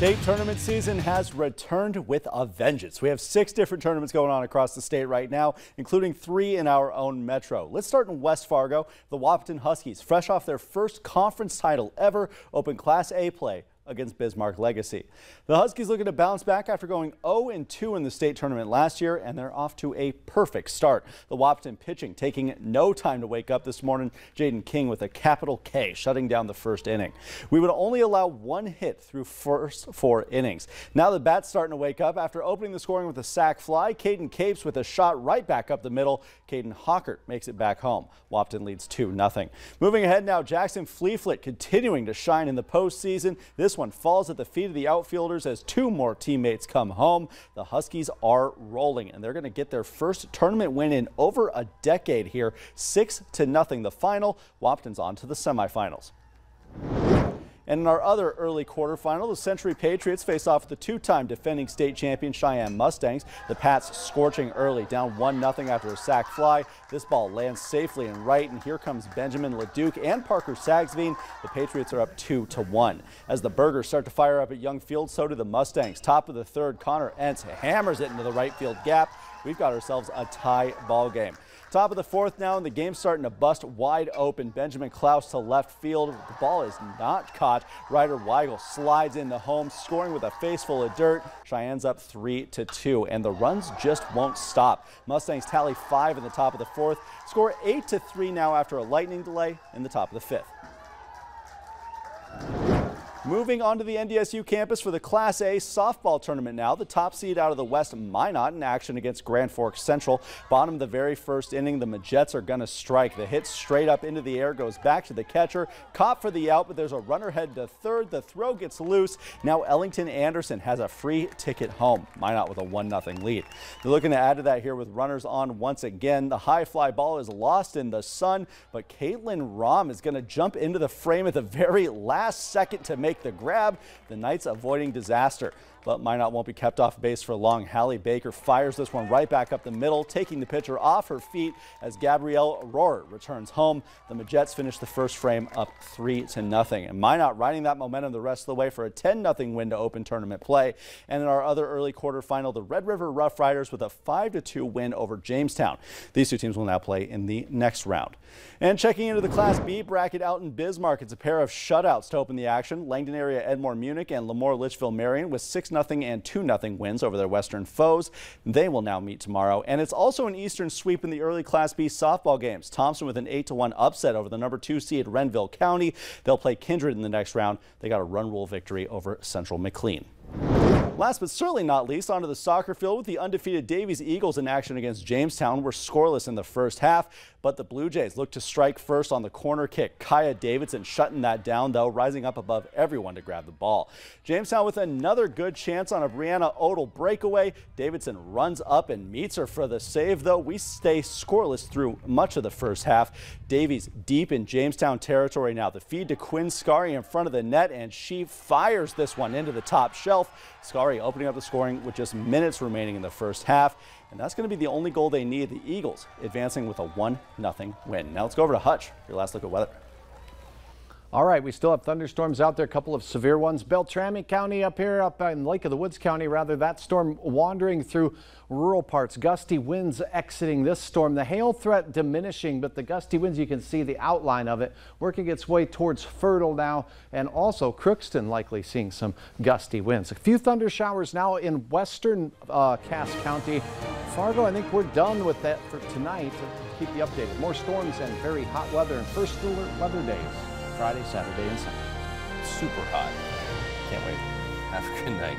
State tournament season has returned with a vengeance. We have 6 different tournaments going on across the state right now, including 3 in our own metro. Let's start in West Fargo. The Wahpeton Huskies, fresh off their first conference title ever, open Class A play against Bismarck Legacy. The Huskies looking to bounce back after going 0-2 in the state tournament last year, and they're off to a perfect start. The Wahpeton pitching taking no time to wake up this morning. Jaden King with a capital K, shutting down the first inning. We would only allow 1 hit through first 4 innings. Now the bat's starting to wake up after opening the scoring with a sac fly. Caden Capes with a shot right back up the middle. Caden Hockert makes it back home. Wahpeton leads 2-0. Moving ahead now, Jackson Fleeflet continuing to shine in the postseason. This one falls at the feet of the outfielders as 2 more teammates come home. The Huskies are rolling, and they're going to get their first tournament win in over a decade here. 6-0 the final. Wahpeton's on to the semifinals. And in our other early quarterfinal, the Century Patriots face off with the 2-time defending state champion Cheyenne Mustangs. The Pats scorching early, down 1-0 after a sac fly. This ball lands safely and right, and here comes Benjamin LeDuc and Parker Sagsveen. The Patriots are up 2-1. As the Burgers start to fire up at Young Field, so do the Mustangs. Top of the third, Connor Entz hammers it into the right field gap. We've got ourselves a tie ball game. Top of the fourth now, and the game's starting to bust wide open. Benjamin Klaus to left field. The ball is not caught. Ryder Weigel slides into home, scoring with a face full of dirt. Cheyenne's up 3-2, and the runs just won't stop. Mustangs tally 5 in the top of the fourth, score 8-3 now after a lightning delay in the top of the fifth. Moving on to the NDSU campus for the Class A softball tournament now. The top seed out of the West, Minot, in action against Grand Forks Central. Bottom of the very first inning, the Majets are going to strike. The hit straight up into the air goes back to the catcher. Caught for the out, but there's a runner head to third. The throw gets loose. Now Ellington Anderson has a free ticket home. Minot with a 1-0 lead. They're looking to add to that here with runners on once again. The high fly ball is lost in the sun, but Caitlin Rahm is going to jump into the frame at the very last second to make the grab. The Knights avoiding disaster, but Minot won't be kept off base for long. Hallie Baker fires this one right back up the middle, taking the pitcher off her feet as Gabrielle Rohrer returns home. The Majets finish the first frame up 3-0, and Minot riding that momentum the rest of the way for a 10-0 win to open tournament play. And in our other early quarterfinal, the Red River Rough Riders with a 5-2 win over Jamestown. These 2 teams will now play in the next round. And checking into the Class B bracket out in Bismarck, it's a pair of shutouts to open the action. Langdon area Edmore Munich and Lemoore Litchfield Marion with 6-0 and 2-0 wins over their western foes. They will now meet tomorrow. And it's also an eastern sweep in the early Class B softball games. Thompson with an 8-1 upset over the number 2 seed Renville County. They'll play Kindred in the next round. They got a run rule victory over Central McLean. Last but certainly not least, onto the soccer field with the undefeated Davies Eagles in action against Jamestown. We're scoreless in the first half, but the Blue Jays look to strike first on the corner kick. Kaya Davidson shutting that down, though, rising up above everyone to grab the ball. Jamestown with another good chance on a Brianna Odell breakaway. Davidson runs up and meets her for the save, though. We stay scoreless through much of the first half. Davies deep in Jamestown territory now. The feed to Quinn Scary in front of the net, and she fires this one into the top shelf. Scary opening up the scoring with just minutes remaining in the first half, and that's going to be the only goal they need. The Eagles advancing with a 1-0 win. Now let's go over to Hutch for your last look at weather. All right, we still have thunderstorms out there, a couple of severe ones. Beltrami County up here, up in Lake of the Woods County, rather, that storm wandering through rural parts. Gusty winds exiting this storm. The hail threat diminishing, but the gusty winds, you can see the outline of it working its way towards Fertile now, and also Crookston likely seeing some gusty winds. A few thunder showers now in western Cass County. Fargo, I think we're done with that for tonight. Keep you updated. More storms and very hot weather and first alert weather days. Friday, Saturday, and Sunday. Super hot. Can't wait. Have a good night.